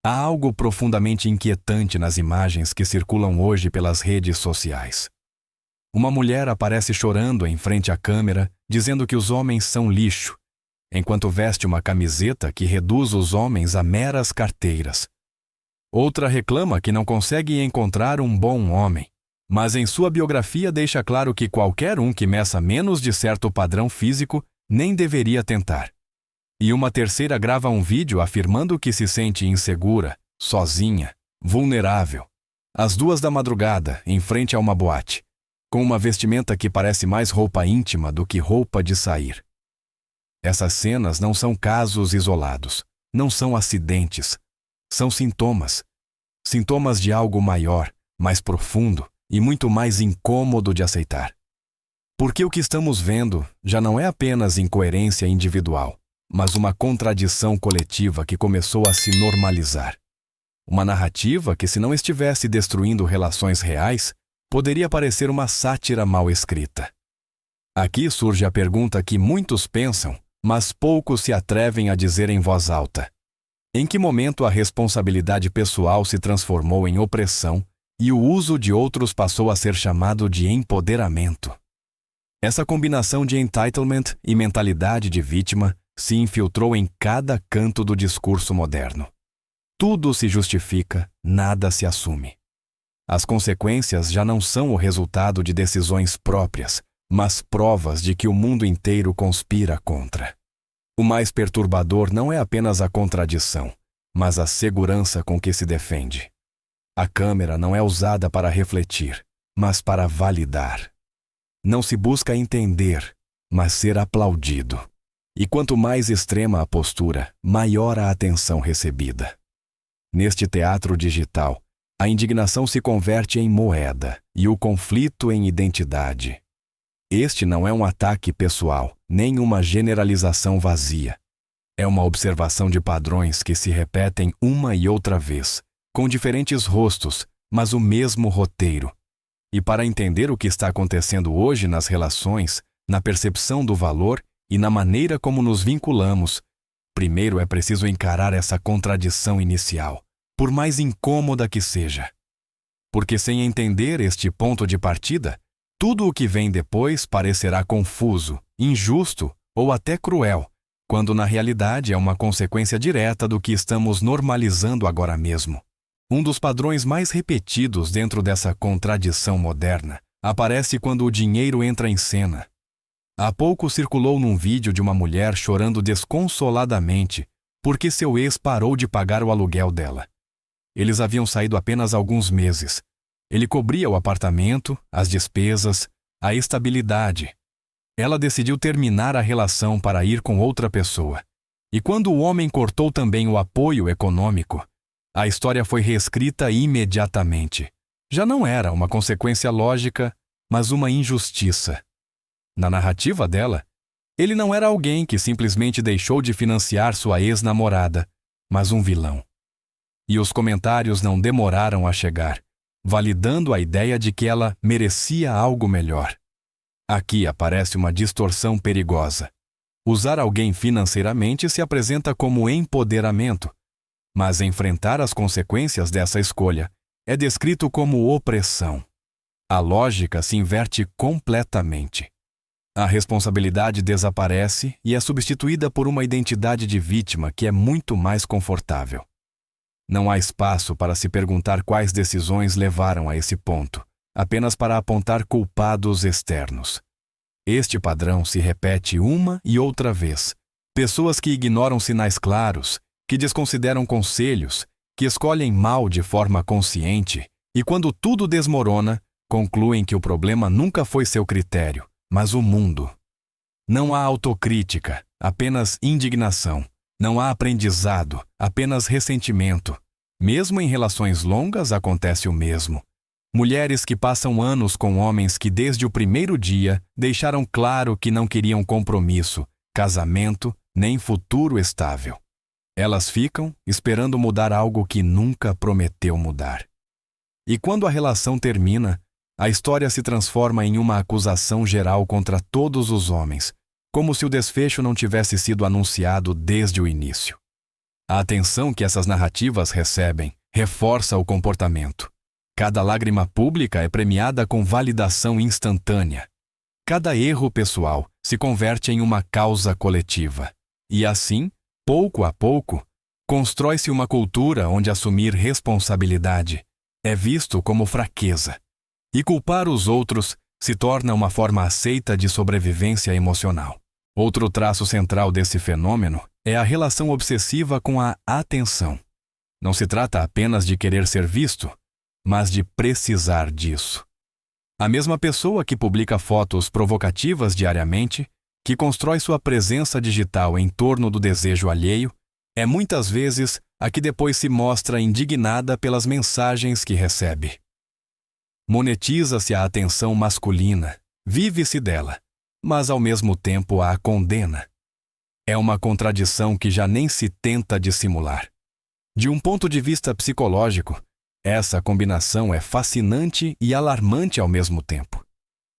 Há algo profundamente inquietante nas imagens que circulam hoje pelas redes sociais. Uma mulher aparece chorando em frente à câmera, dizendo que os homens são lixo, enquanto veste uma camiseta que reduz os homens a meras carteiras. Outra reclama que não consegue encontrar um bom homem, mas em sua biografia deixa claro que qualquer um que meça menos de certo padrão físico nem deveria tentar. E uma terceira grava um vídeo afirmando que se sente insegura, sozinha, vulnerável, às 2 da madrugada, em frente a uma boate, com uma vestimenta que parece mais roupa íntima do que roupa de sair. Essas cenas não são casos isolados, não são acidentes, são sintomas. Sintomas de algo maior, mais profundo e muito mais incômodo de aceitar. Porque o que estamos vendo já não é apenas incoerência individual, mas uma contradição coletiva que começou a se normalizar. Uma narrativa que, se não estivesse destruindo relações reais, poderia parecer uma sátira mal escrita. Aqui surge a pergunta que muitos pensam, mas poucos se atrevem a dizer em voz alta. Em que momento a responsabilidade pessoal se transformou em opressão e o uso de outros passou a ser chamado de empoderamento? Essa combinação de entitlement e mentalidade de vítima se infiltrou em cada canto do discurso moderno. Tudo se justifica, nada se assume. As consequências já não são o resultado de decisões próprias, mas provas de que o mundo inteiro conspira contra. O mais perturbador não é apenas a contradição, mas a segurança com que se defende. A câmera não é usada para refletir, mas para validar. Não se busca entender, mas ser aplaudido. E quanto mais extrema a postura, maior a atenção recebida. Neste teatro digital, a indignação se converte em moeda e o conflito em identidade. Este não é um ataque pessoal, nem uma generalização vazia. É uma observação de padrões que se repetem uma e outra vez, com diferentes rostos, mas o mesmo roteiro. E para entender o que está acontecendo hoje nas relações, na percepção do valor e na maneira como nos vinculamos, primeiro é preciso encarar essa contradição inicial, por mais incômoda que seja. Porque sem entender este ponto de partida, tudo o que vem depois parecerá confuso, injusto ou até cruel, quando na realidade é uma consequência direta do que estamos normalizando agora mesmo. Um dos padrões mais repetidos dentro dessa contradição moderna aparece quando o dinheiro entra em cena. Há pouco circulou num vídeo de uma mulher chorando desconsoladamente porque seu ex parou de pagar o aluguel dela. Eles haviam saído apenas alguns meses. Ele cobria o apartamento, as despesas, a estabilidade. Ela decidiu terminar a relação para ir com outra pessoa. E quando o homem cortou também o apoio econômico, a história foi reescrita imediatamente. Já não era uma consequência lógica, mas uma injustiça. Na narrativa dela, ele não era alguém que simplesmente deixou de financiar sua ex-namorada, mas um vilão. E os comentários não demoraram a chegar, validando a ideia de que ela merecia algo melhor. Aqui aparece uma distorção perigosa. Usar alguém financeiramente se apresenta como empoderamento, mas enfrentar as consequências dessa escolha é descrito como opressão. A lógica se inverte completamente. A responsabilidade desaparece e é substituída por uma identidade de vítima que é muito mais confortável. Não há espaço para se perguntar quais decisões levaram a esse ponto, apenas para apontar culpados externos. Este padrão se repete uma e outra vez. Pessoas que ignoram sinais claros, que desconsideram conselhos, que escolhem mal de forma consciente e, quando tudo desmorona, concluem que o problema nunca foi seu critério, mas o mundo. Não há autocrítica, apenas indignação. Não há aprendizado, apenas ressentimento. Mesmo em relações longas acontece o mesmo. Mulheres que passam anos com homens que desde o primeiro dia deixaram claro que não queriam compromisso, casamento, nem futuro estável. Elas ficam esperando mudar algo que nunca prometeu mudar. E quando a relação termina, a história se transforma em uma acusação geral contra todos os homens, como se o desfecho não tivesse sido anunciado desde o início. A atenção que essas narrativas recebem reforça o comportamento. Cada lágrima pública é premiada com validação instantânea. Cada erro pessoal se converte em uma causa coletiva. E assim, pouco a pouco, constrói-se uma cultura onde assumir responsabilidade é visto como fraqueza. E culpar os outros se torna uma forma aceita de sobrevivência emocional. Outro traço central desse fenômeno é a relação obsessiva com a atenção. Não se trata apenas de querer ser visto, mas de precisar disso. A mesma pessoa que publica fotos provocativas diariamente, que constrói sua presença digital em torno do desejo alheio, é muitas vezes a que depois se mostra indignada pelas mensagens que recebe. Monetiza-se a atenção masculina, vive-se dela, mas ao mesmo tempo a condena. É uma contradição que já nem se tenta dissimular. De um ponto de vista psicológico, essa combinação é fascinante e alarmante ao mesmo tempo.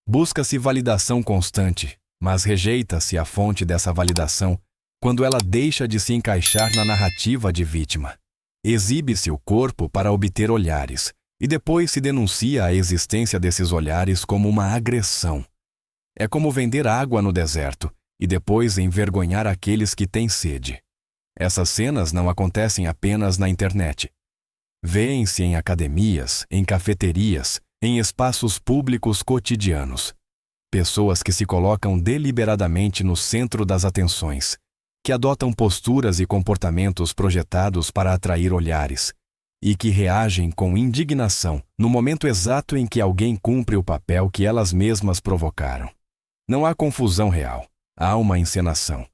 Busca-se validação constante, mas rejeita-se a fonte dessa validação quando ela deixa de se encaixar na narrativa de vítima. Exibe-se o corpo para obter olhares, e depois se denuncia a existência desses olhares como uma agressão. É como vender água no deserto e depois envergonhar aqueles que têm sede. Essas cenas não acontecem apenas na internet. Vêem-se em academias, em cafeterias, em espaços públicos cotidianos. Pessoas que se colocam deliberadamente no centro das atenções, que adotam posturas e comportamentos projetados para atrair olhares, e que reagem com indignação no momento exato em que alguém cumpre o papel que elas mesmas provocaram. Não há confusão real, há uma encenação.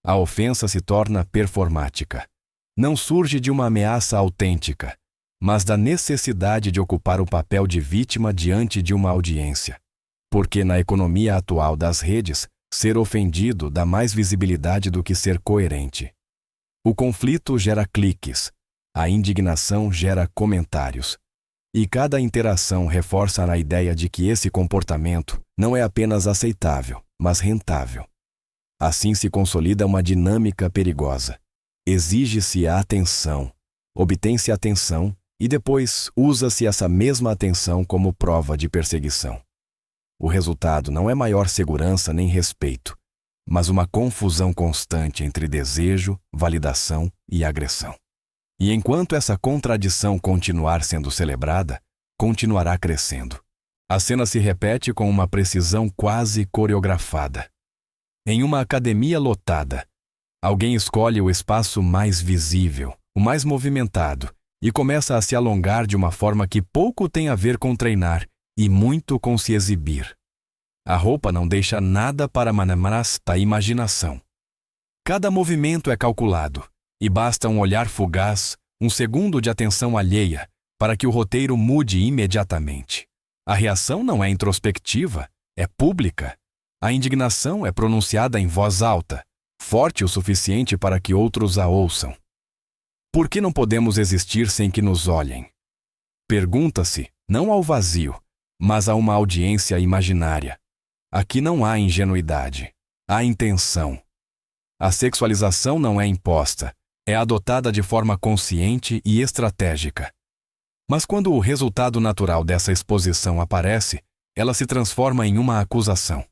A ofensa se torna performática. Não surge de uma ameaça autêntica, mas da necessidade de ocupar o papel de vítima diante de uma audiência. Porque na economia atual das redes, ser ofendido dá mais visibilidade do que ser coerente. O conflito gera cliques, a indignação gera comentários. E cada interação reforça a ideia de que esse comportamento não é apenas aceitável, mas rentável. Assim se consolida uma dinâmica perigosa. Exige-se a atenção, obtém-se atenção e depois usa-se essa mesma atenção como prova de perseguição. O resultado não é maior segurança nem respeito, mas uma confusão constante entre desejo, validação e agressão. E enquanto essa contradição continuar sendo celebrada, continuará crescendo. A cena se repete com uma precisão quase coreografada. Em uma academia lotada, alguém escolhe o espaço mais visível, o mais movimentado, e começa a se alongar de uma forma que pouco tem a ver com treinar e muito com se exibir. A roupa não deixa nada para a imaginação. Cada movimento é calculado, e basta um olhar fugaz, um segundo de atenção alheia, para que o roteiro mude imediatamente. A reação não é introspectiva, é pública. A indignação é pronunciada em voz alta, forte o suficiente para que outros a ouçam. Por que não podemos existir sem que nos olhem? Pergunta-se, não ao vazio, mas a uma audiência imaginária. Aqui não há ingenuidade, há intenção. A sexualização não é imposta, é adotada de forma consciente e estratégica. Mas quando o resultado natural dessa exposição aparece, ela se transforma em uma acusação.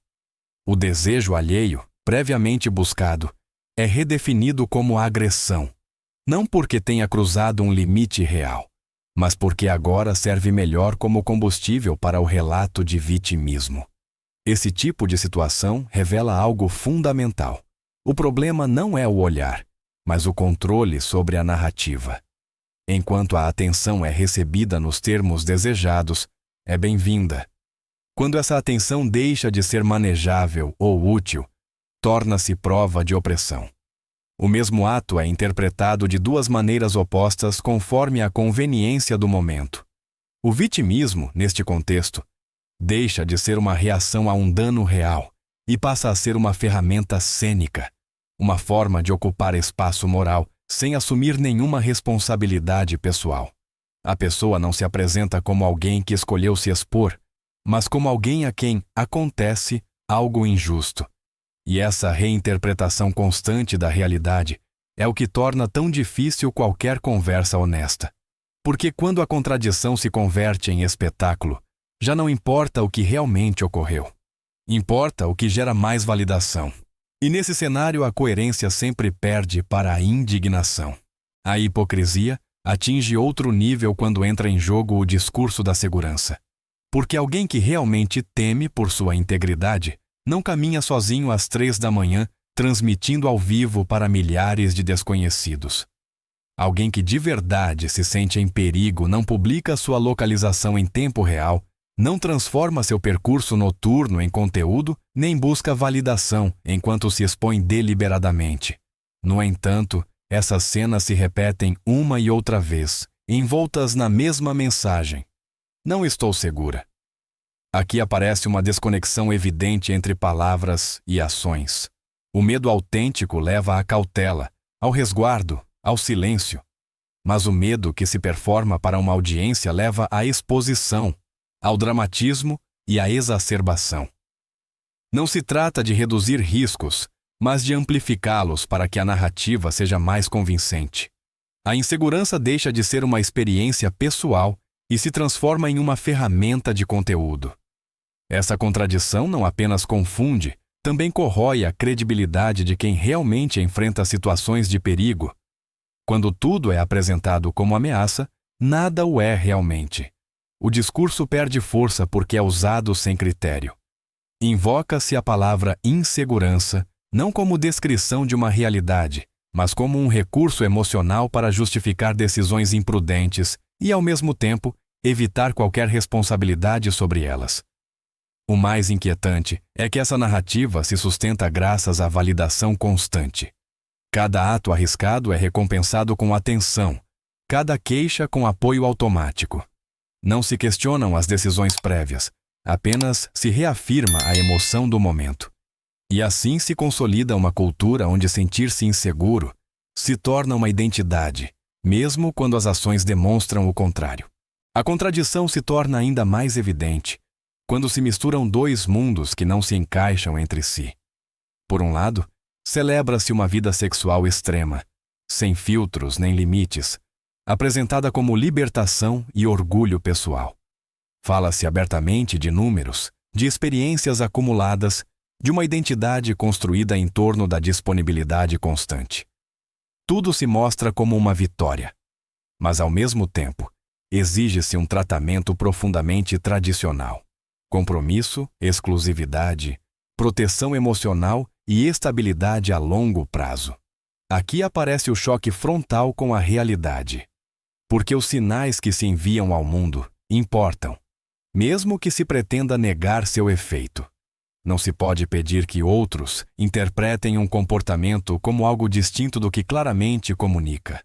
O desejo alheio, previamente buscado, é redefinido como agressão, não porque tenha cruzado um limite real, mas porque agora serve melhor como combustível para o relato de vitimismo. Esse tipo de situação revela algo fundamental. O problema não é o olhar, mas o controle sobre a narrativa. Enquanto a atenção é recebida nos termos desejados, é bem-vinda. Quando essa atenção deixa de ser manejável ou útil, torna-se prova de opressão. O mesmo ato é interpretado de duas maneiras opostas conforme a conveniência do momento. O vitimismo, neste contexto, deixa de ser uma reação a um dano real e passa a ser uma ferramenta cênica, uma forma de ocupar espaço moral sem assumir nenhuma responsabilidade pessoal. A pessoa não se apresenta como alguém que escolheu se expor, mas como alguém a quem acontece algo injusto. E essa reinterpretação constante da realidade é o que torna tão difícil qualquer conversa honesta. Porque quando a contradição se converte em espetáculo, já não importa o que realmente ocorreu. Importa o que gera mais validação. E nesse cenário a coerência sempre perde para a indignação. A hipocrisia atinge outro nível quando entra em jogo o discurso da segurança. Porque alguém que realmente teme por sua integridade não caminha sozinho às 3 da manhã, transmitindo ao vivo para milhares de desconhecidos. Alguém que de verdade se sente em perigo não publica sua localização em tempo real, não transforma seu percurso noturno em conteúdo, nem busca validação enquanto se expõe deliberadamente. No entanto, essas cenas se repetem uma e outra vez, envoltas na mesma mensagem. Não estou segura. Aqui aparece uma desconexão evidente entre palavras e ações. O medo autêntico leva à cautela, ao resguardo, ao silêncio. Mas o medo que se performa para uma audiência leva à exposição, ao dramatismo e à exacerbação. Não se trata de reduzir riscos, mas de amplificá-los para que a narrativa seja mais convincente. A insegurança deixa de ser uma experiência pessoal e se transforma em uma ferramenta de conteúdo. Essa contradição não apenas confunde, também corrói a credibilidade de quem realmente enfrenta situações de perigo. Quando tudo é apresentado como ameaça, nada o é realmente. O discurso perde força porque é usado sem critério. Invoca-se a palavra insegurança, não como descrição de uma realidade, mas como um recurso emocional para justificar decisões imprudentes e, ao mesmo tempo, evitar qualquer responsabilidade sobre elas. O mais inquietante é que essa narrativa se sustenta graças à validação constante. Cada ato arriscado é recompensado com atenção, cada queixa com apoio automático. Não se questionam as decisões prévias, apenas se reafirma a emoção do momento. E assim se consolida uma cultura onde sentir-se inseguro se torna uma identidade, mesmo quando as ações demonstram o contrário. A contradição se torna ainda mais evidente quando se misturam dois mundos que não se encaixam entre si. Por um lado, celebra-se uma vida sexual extrema, sem filtros nem limites, apresentada como libertação e orgulho pessoal. Fala-se abertamente de números, de experiências acumuladas, de uma identidade construída em torno da disponibilidade constante. Tudo se mostra como uma vitória, mas ao mesmo tempo, exige-se um tratamento profundamente tradicional. Compromisso, exclusividade, proteção emocional e estabilidade a longo prazo. Aqui aparece o choque frontal com a realidade. Porque os sinais que se enviam ao mundo importam, mesmo que se pretenda negar seu efeito. Não se pode pedir que outros interpretem um comportamento como algo distinto do que claramente comunica.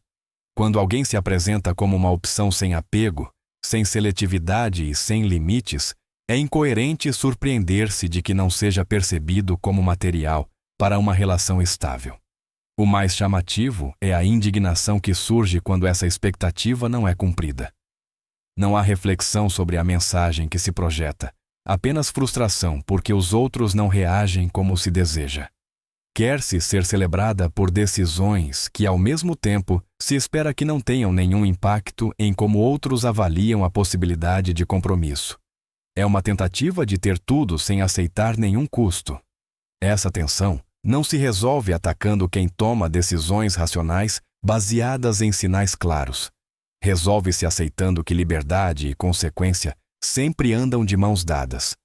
Quando alguém se apresenta como uma opção sem apego, sem seletividade e sem limites, é incoerente surpreender-se de que não seja percebido como material para uma relação estável. O mais chamativo é a indignação que surge quando essa expectativa não é cumprida. Não há reflexão sobre a mensagem que se projeta, apenas frustração porque os outros não reagem como se deseja. Quer-se ser celebrada por decisões que, ao mesmo tempo, se espera que não tenham nenhum impacto em como outros avaliam a possibilidade de compromisso. É uma tentativa de ter tudo sem aceitar nenhum custo. Essa tensão não se resolve atacando quem toma decisões racionais baseadas em sinais claros. Resolve-se aceitando que liberdade e consequência sempre andam de mãos dadas.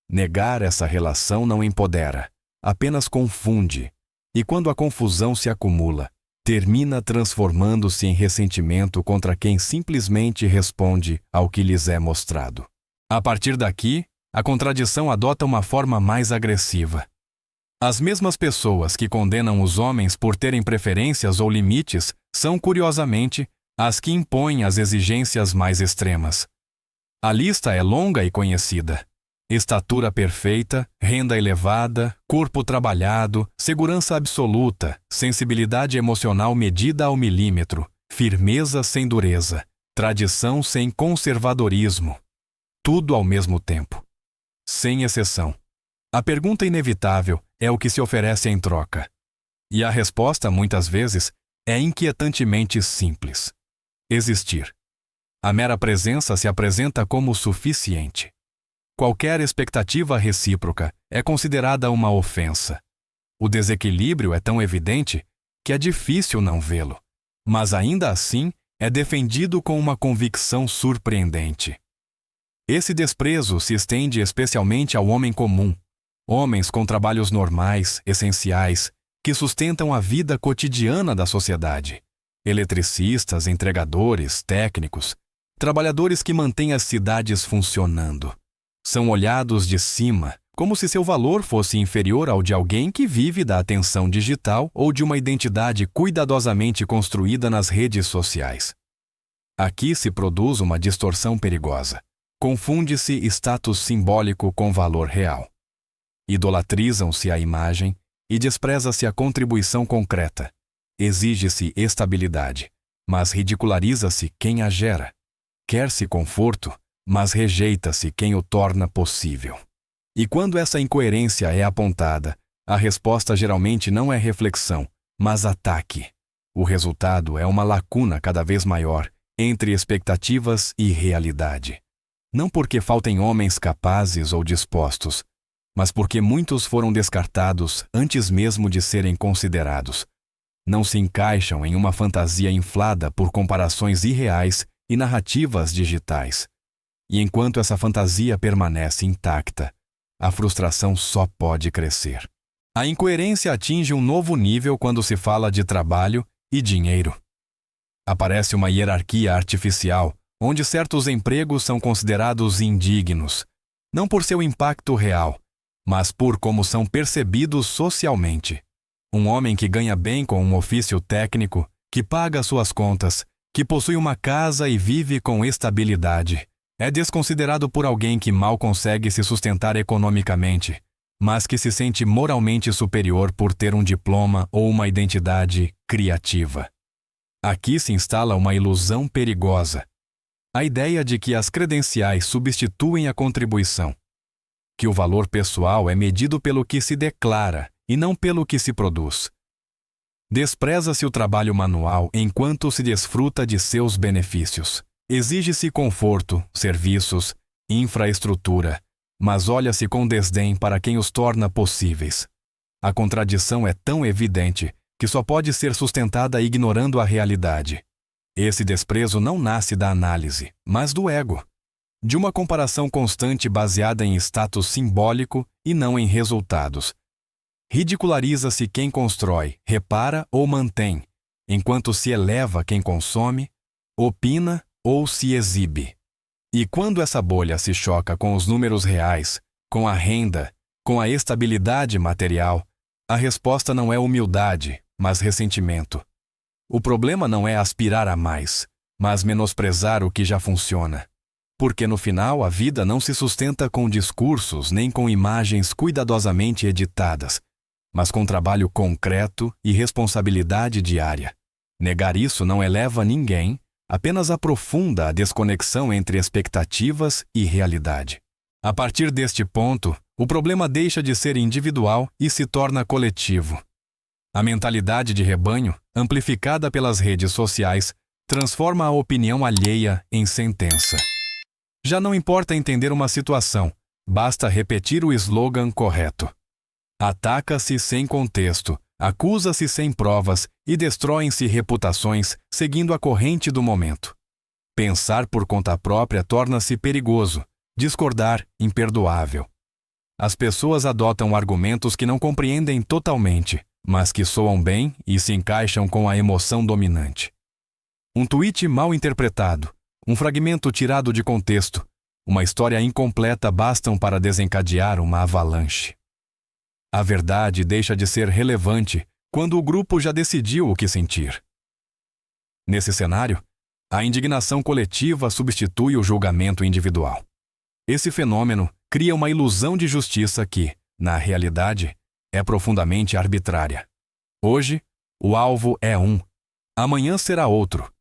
Negar essa relação não empodera, apenas confunde, e quando a confusão se acumula, termina transformando-se em ressentimento contra quem simplesmente responde ao que lhes é mostrado. A partir daqui, a contradição adota uma forma mais agressiva. As mesmas pessoas que condenam os homens por terem preferências ou limites são, curiosamente, as que impõem as exigências mais extremas. A lista é longa e conhecida. Estatura perfeita, renda elevada, corpo trabalhado, segurança absoluta, sensibilidade emocional medida ao milímetro, firmeza sem dureza, tradição sem conservadorismo. Tudo ao mesmo tempo. Sem exceção. A pergunta inevitável é o que se oferece em troca. E a resposta, muitas vezes, é inquietantemente simples: existir. A mera presença se apresenta como suficiente. Qualquer expectativa recíproca é considerada uma ofensa. O desequilíbrio é tão evidente que é difícil não vê-lo, mas ainda assim é defendido com uma convicção surpreendente. Esse desprezo se estende especialmente ao homem comum, homens com trabalhos normais, essenciais, que sustentam a vida cotidiana da sociedade. Eletricistas, entregadores, técnicos, trabalhadores que mantêm as cidades funcionando. São olhados de cima, como se seu valor fosse inferior ao de alguém que vive da atenção digital ou de uma identidade cuidadosamente construída nas redes sociais. Aqui se produz uma distorção perigosa. Confunde-se status simbólico com valor real. Idolatrizam-se a imagem e despreza-se a contribuição concreta. Exige-se estabilidade, mas ridiculariza-se quem a gera. Quer-se conforto, mas rejeita-se quem o torna possível. E quando essa incoerência é apontada, a resposta geralmente não é reflexão, mas ataque. O resultado é uma lacuna cada vez maior entre expectativas e realidade. Não porque faltem homens capazes ou dispostos, mas porque muitos foram descartados antes mesmo de serem considerados. Não se encaixam em uma fantasia inflada por comparações irreais e narrativas digitais. E enquanto essa fantasia permanece intacta, a frustração só pode crescer. A incoerência atinge um novo nível quando se fala de trabalho e dinheiro. Aparece uma hierarquia artificial, onde certos empregos são considerados indignos, não por seu impacto real, mas por como são percebidos socialmente. Um homem que ganha bem com um ofício técnico, que paga suas contas, que possui uma casa e vive com estabilidade, é desconsiderado por alguém que mal consegue se sustentar economicamente, mas que se sente moralmente superior por ter um diploma ou uma identidade criativa. Aqui se instala uma ilusão perigosa. A ideia de que as credenciais substituem a contribuição, que o valor pessoal é medido pelo que se declara e não pelo que se produz. Despreza-se o trabalho manual enquanto se desfruta de seus benefícios. Exige-se conforto, serviços, infraestrutura, mas olha-se com desdém para quem os torna possíveis. A contradição é tão evidente que só pode ser sustentada ignorando a realidade. Esse desprezo não nasce da análise, mas do ego, de uma comparação constante baseada em status simbólico e não em resultados. Ridiculariza-se quem constrói, repara ou mantém, enquanto se eleva quem consome, opina ou se exibe. E quando essa bolha se choca com os números reais, com a renda, com a estabilidade material, a resposta não é humildade, mas ressentimento. O problema não é aspirar a mais, mas menosprezar o que já funciona. Porque no final a vida não se sustenta com discursos nem com imagens cuidadosamente editadas, mas com trabalho concreto e responsabilidade diária. Negar isso não eleva ninguém, apenas aprofunda a desconexão entre expectativas e realidade. A partir deste ponto, o problema deixa de ser individual e se torna coletivo. A mentalidade de rebanho, amplificada pelas redes sociais, transforma a opinião alheia em sentença. Já não importa entender uma situação, basta repetir o slogan correto. Ataca-se sem contexto, acusa-se sem provas e destroem-se reputações seguindo a corrente do momento. Pensar por conta própria torna-se perigoso, discordar imperdoável. As pessoas adotam argumentos que não compreendem totalmente, mas que soam bem e se encaixam com a emoção dominante. Um tweet mal interpretado, um fragmento tirado de contexto, uma história incompleta bastam para desencadear uma avalanche. A verdade deixa de ser relevante quando o grupo já decidiu o que sentir. Nesse cenário, a indignação coletiva substitui o julgamento individual. Esse fenômeno cria uma ilusão de justiça que, na realidade, é profundamente arbitrária. Hoje, o alvo é um. Amanhã será outro.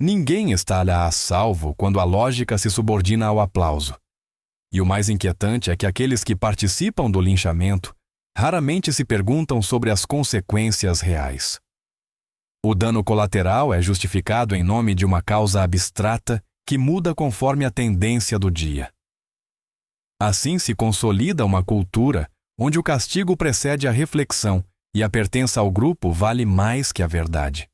Ninguém está a salvo quando a lógica se subordina ao aplauso. E o mais inquietante é que aqueles que participam do linchamento raramente se perguntam sobre as consequências reais. O dano colateral é justificado em nome de uma causa abstrata que muda conforme a tendência do dia. Assim se consolida uma cultura onde o castigo precede a reflexão e a pertença ao grupo vale mais que a verdade.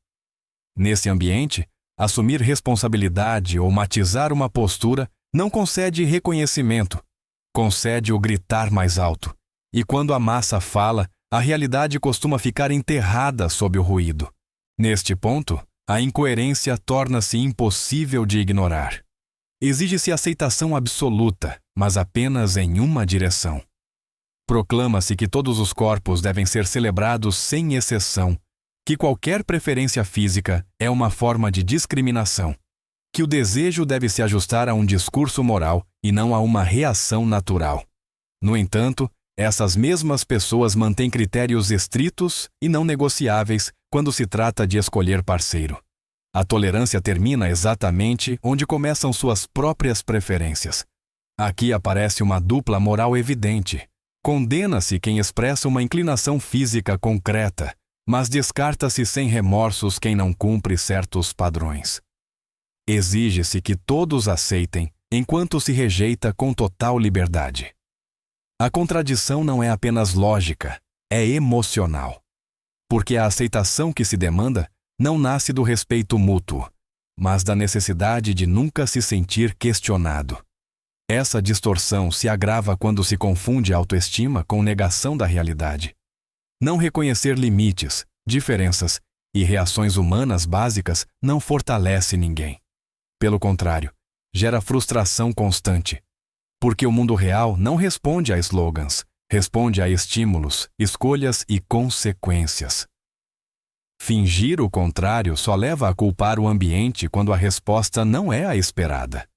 Nesse ambiente, assumir responsabilidade ou matizar uma postura não concede reconhecimento, concede o gritar mais alto. E quando a massa fala, a realidade costuma ficar enterrada sob o ruído. Neste ponto, a incoerência torna-se impossível de ignorar. Exige-se aceitação absoluta, mas apenas em uma direção. Proclama-se que todos os corpos devem ser celebrados sem exceção, que qualquer preferência física é uma forma de discriminação, que o desejo deve se ajustar a um discurso moral e não a uma reação natural. No entanto, essas mesmas pessoas mantêm critérios estritos e não negociáveis quando se trata de escolher parceiro. A tolerância termina exatamente onde começam suas próprias preferências. Aqui aparece uma dupla moral evidente. Condena-se quem expressa uma inclinação física concreta, mas descarta-se sem remorsos quem não cumpre certos padrões. Exige-se que todos aceitem, enquanto se rejeita com total liberdade. A contradição não é apenas lógica, é emocional. Porque a aceitação que se demanda não nasce do respeito mútuo, mas da necessidade de nunca se sentir questionado. Essa distorção se agrava quando se confunde a autoestima com negação da realidade. Não reconhecer limites, diferenças e reações humanas básicas não fortalece ninguém. Pelo contrário, gera frustração constante. Porque o mundo real não responde a slogans, responde a estímulos, escolhas e consequências. Fingir o contrário só leva a culpar o ambiente quando a resposta não é a esperada.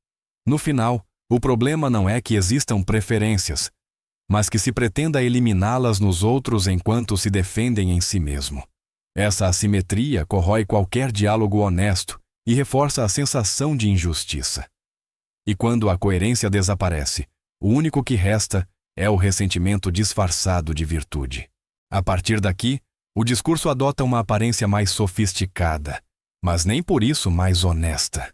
No final, o problema não é que existam preferências, mas que se pretenda eliminá-las nos outros enquanto se defendem em si mesmo. Essa assimetria corrói qualquer diálogo honesto e reforça a sensação de injustiça. E quando a coerência desaparece, o único que resta é o ressentimento disfarçado de virtude. A partir daqui, o discurso adota uma aparência mais sofisticada, mas nem por isso mais honesta.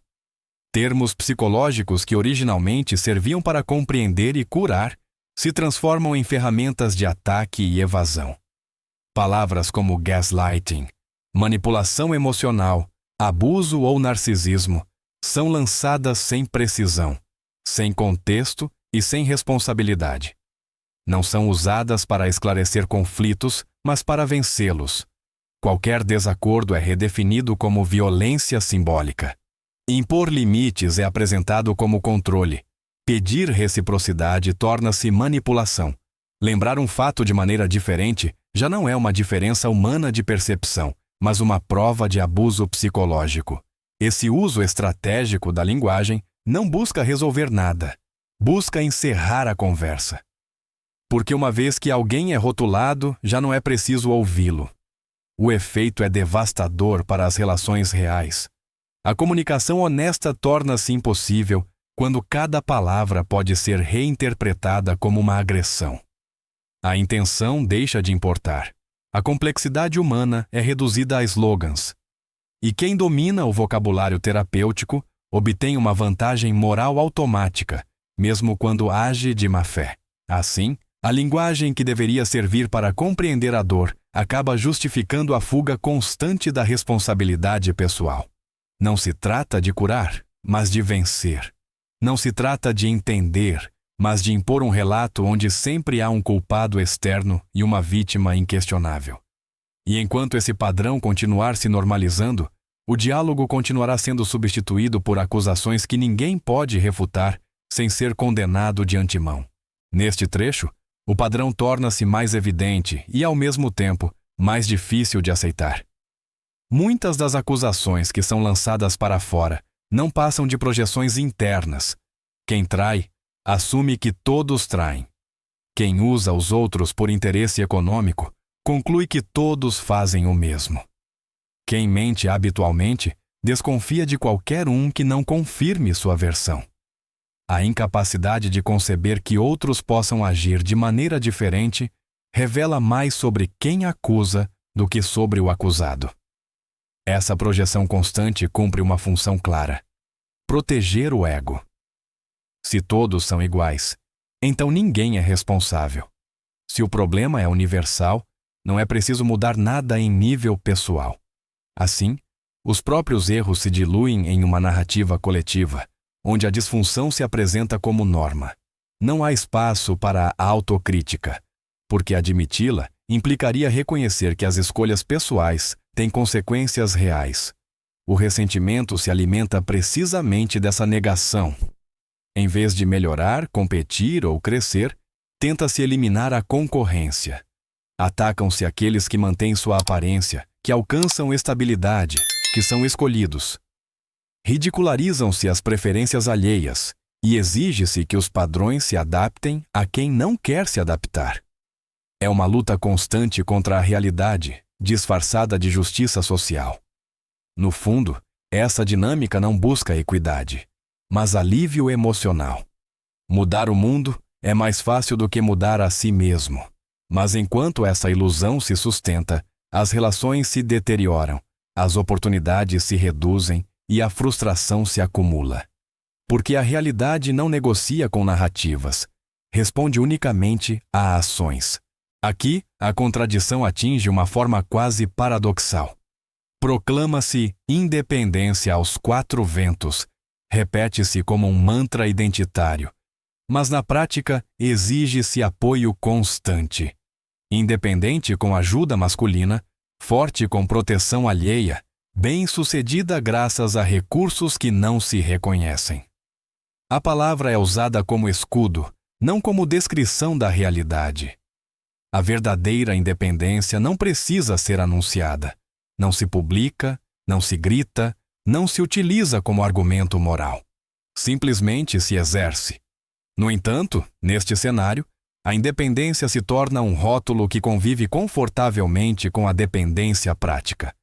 Termos psicológicos que originalmente serviam para compreender e curar se transformam em ferramentas de ataque e evasão. Palavras como gaslighting, manipulação emocional, abuso ou narcisismo são lançadas sem precisão, sem contexto e sem responsabilidade. Não são usadas para esclarecer conflitos, mas para vencê-los. Qualquer desacordo é redefinido como violência simbólica. Impor limites é apresentado como controle. Pedir reciprocidade torna-se manipulação. Lembrar um fato de maneira diferente já não é uma diferença humana de percepção, mas uma prova de abuso psicológico. Esse uso estratégico da linguagem não busca resolver nada, busca encerrar a conversa. Porque uma vez que alguém é rotulado, já não é preciso ouvi-lo. O efeito é devastador para as relações reais. A comunicação honesta torna-se impossível quando cada palavra pode ser reinterpretada como uma agressão. A intenção deixa de importar. A complexidade humana é reduzida a slogans. E quem domina o vocabulário terapêutico obtém uma vantagem moral automática, mesmo quando age de má fé. Assim, a linguagem que deveria servir para compreender a dor acaba justificando a fuga constante da responsabilidade pessoal. Não se trata de curar, mas de vencer. Não se trata de entender, mas de impor um relato onde sempre há um culpado externo e uma vítima inquestionável. E enquanto esse padrão continuar se normalizando, o diálogo continuará sendo substituído por acusações que ninguém pode refutar sem ser condenado de antemão. Neste trecho, o padrão torna-se mais evidente e, ao mesmo tempo, mais difícil de aceitar. Muitas das acusações que são lançadas para fora não passam de projeções internas. Quem trai, assume que todos traem. Quem usa os outros por interesse econômico, conclui que todos fazem o mesmo. Quem mente habitualmente, desconfia de qualquer um que não confirme sua versão. A incapacidade de conceber que outros possam agir de maneira diferente revela mais sobre quem acusa do que sobre o acusado. Essa projeção constante cumpre uma função clara: proteger o ego. Se todos são iguais, então ninguém é responsável. Se o problema é universal, não é preciso mudar nada em nível pessoal. Assim, os próprios erros se diluem em uma narrativa coletiva, onde a disfunção se apresenta como norma. Não há espaço para a autocrítica, porque admiti-la implicaria reconhecer que as escolhas pessoais têm consequências reais. O ressentimento se alimenta precisamente dessa negação. Em vez de melhorar, competir ou crescer, tenta-se eliminar a concorrência. Atacam-se aqueles que mantêm sua aparência, que alcançam estabilidade, que são escolhidos. Ridicularizam-se as preferências alheias e exige-se que os padrões se adaptem a quem não quer se adaptar. É uma luta constante contra a realidade, disfarçada de justiça social. No fundo, essa dinâmica não busca equidade, mas alívio emocional. Mudar o mundo é mais fácil do que mudar a si mesmo. Mas enquanto essa ilusão se sustenta, as relações se deterioram, as oportunidades se reduzem e a frustração se acumula. Porque a realidade não negocia com narrativas, responde unicamente a ações. Aqui, a contradição atinge uma forma quase paradoxal. Proclama-se independência aos quatro ventos, repete-se como um mantra identitário, mas na prática exige-se apoio constante. Independente com ajuda masculina, forte com proteção alheia, bem-sucedida graças a recursos que não se reconhecem. A palavra é usada como escudo, não como descrição da realidade. A verdadeira independência não precisa ser anunciada. Não se publica, não se grita, não se utiliza como argumento moral. Simplesmente se exerce. No entanto, neste cenário, a independência se torna um rótulo que convive confortavelmente com a dependência prática.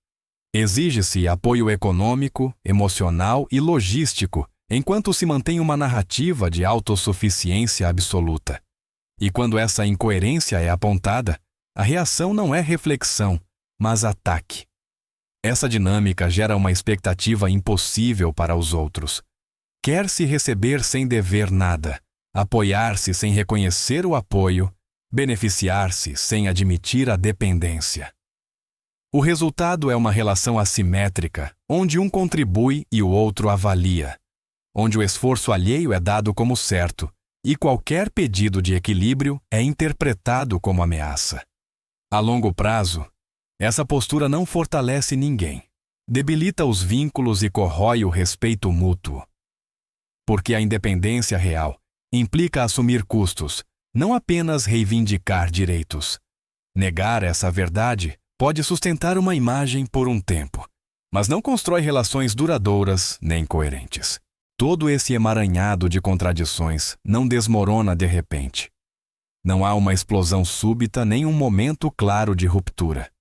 Exige-se apoio econômico, emocional e logístico, enquanto se mantém uma narrativa de autossuficiência absoluta. E quando essa incoerência é apontada, a reação não é reflexão, mas ataque. Essa dinâmica gera uma expectativa impossível para os outros. Quer-se receber sem dever nada, apoiar-se sem reconhecer o apoio, beneficiar-se sem admitir a dependência. O resultado é uma relação assimétrica, onde um contribui e o outro avalia, onde o esforço alheio é dado como certo e qualquer pedido de equilíbrio é interpretado como ameaça. A longo prazo, essa postura não fortalece ninguém, debilita os vínculos e corrói o respeito mútuo. Porque a independência real implica assumir custos, não apenas reivindicar direitos. Negar essa verdade pode sustentar uma imagem por um tempo, mas não constrói relações duradouras nem coerentes. Todo esse emaranhado de contradições não desmorona de repente. Não há uma explosão súbita nem um momento claro de ruptura.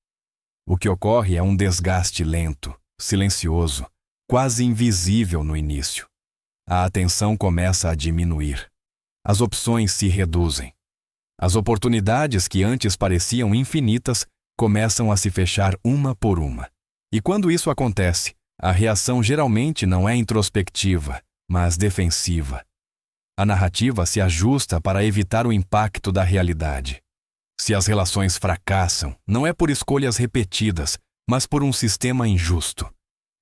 O que ocorre é um desgaste lento, silencioso, quase invisível no início. A atenção começa a diminuir. As opções se reduzem. As oportunidades que antes pareciam infinitas começam a se fechar uma por uma. E quando isso acontece, a reação geralmente não é introspectiva, mas defensiva. A narrativa se ajusta para evitar o impacto da realidade. Se as relações fracassam, não é por escolhas repetidas, mas por um sistema injusto.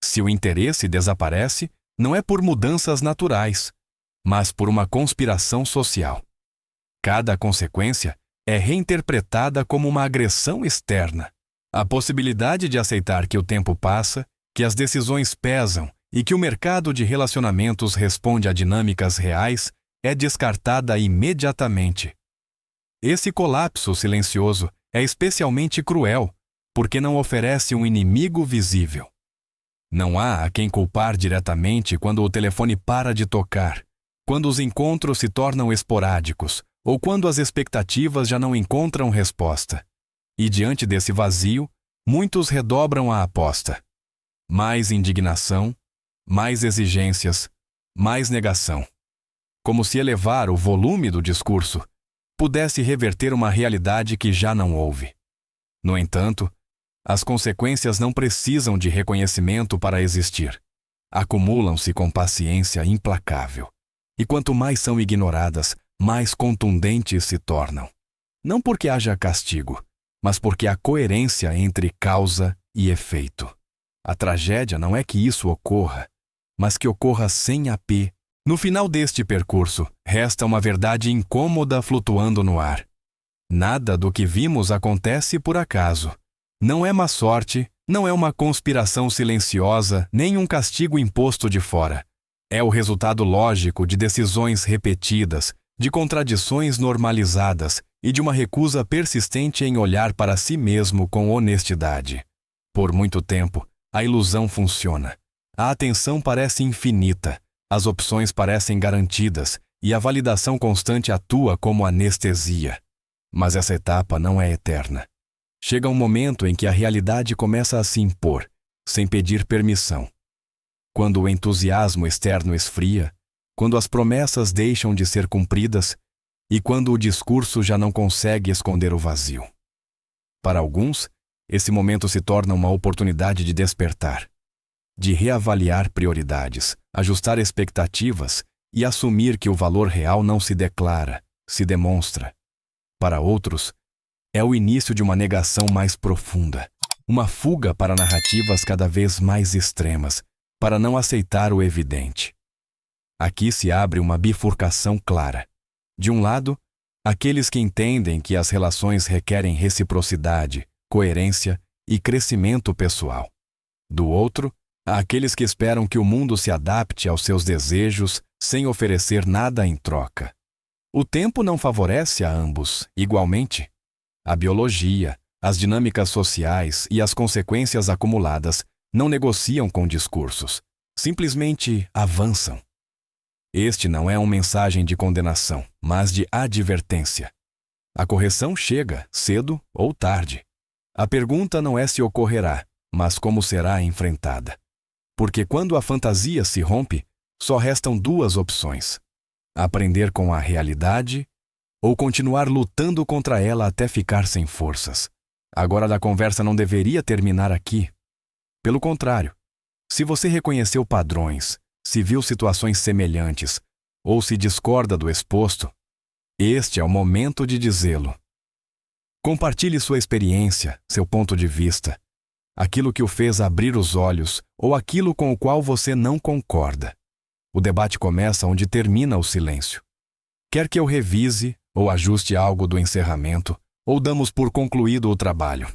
Se o interesse desaparece, não é por mudanças naturais, mas por uma conspiração social. Cada consequência é reinterpretada como uma agressão externa. A possibilidade de aceitar que o tempo passa, que as decisões pesam e que o mercado de relacionamentos responde a dinâmicas reais é descartada imediatamente. Esse colapso silencioso é especialmente cruel, porque não oferece um inimigo visível. Não há a quem culpar diretamente quando o telefone para de tocar, quando os encontros se tornam esporádicos ou quando as expectativas já não encontram resposta. E diante desse vazio, muitos redobram a aposta. Mais indignação, mais exigências, mais negação. Como se elevar o volume do discurso pudesse reverter uma realidade que já não houve. No entanto, As consequências não precisam de reconhecimento para existir. Acumulam-se com paciência implacável. E quanto mais são ignoradas, mais contundentes se tornam. Não porque haja castigo, mas porque há coerência entre causa e efeito. A tragédia não é que isso ocorra, mas que ocorra sem AP. No final deste percurso, resta uma verdade incômoda flutuando no ar. Nada do que vimos acontece por acaso. Não é má sorte, não é uma conspiração silenciosa, nem um castigo imposto de fora. É o resultado lógico de decisões repetidas, de contradições normalizadas e de uma recusa persistente em olhar para si mesmo com honestidade. Por muito tempo, a ilusão funciona. A atenção parece infinita, as opções parecem garantidas e a validação constante atua como anestesia. Mas essa etapa não é eterna. Chega um momento em que a realidade começa a se impor, sem pedir permissão. Quando o entusiasmo externo esfria, quando as promessas deixam de ser cumpridas e quando o discurso já não consegue esconder o vazio. Para alguns, esse momento se torna uma oportunidade de despertar, de reavaliar prioridades, ajustar expectativas e assumir que o valor real não se declara, se demonstra. Para outros, é o início de uma negação mais profunda, uma fuga para narrativas cada vez mais extremas, para não aceitar o evidente. Aqui se abre uma bifurcação clara. De um lado, aqueles que entendem que as relações requerem reciprocidade, coerência e crescimento pessoal. Do outro, há aqueles que esperam que o mundo se adapte aos seus desejos sem oferecer nada em troca. O tempo não favorece a ambos igualmente. A biologia, as dinâmicas sociais e as consequências acumuladas não negociam com discursos, simplesmente avançam. Este não é uma mensagem de condenação, mas de advertência. A correção chega, cedo ou tarde. A pergunta não é se ocorrerá, mas como será enfrentada. Porque quando a fantasia se rompe, só restam duas opções: aprender com a realidade ou continuar lutando contra ela até ficar sem forças. Agora a conversa não deveria terminar aqui. Pelo contrário, se você reconheceu padrões, se viu situações semelhantes ou se discorda do exposto, este é o momento de dizê-lo. Compartilhe sua experiência, seu ponto de vista, aquilo que o fez abrir os olhos ou aquilo com o qual você não concorda. O debate começa onde termina o silêncio. Quer que eu revise ou ajuste algo do encerramento, ou damos por concluído o trabalho?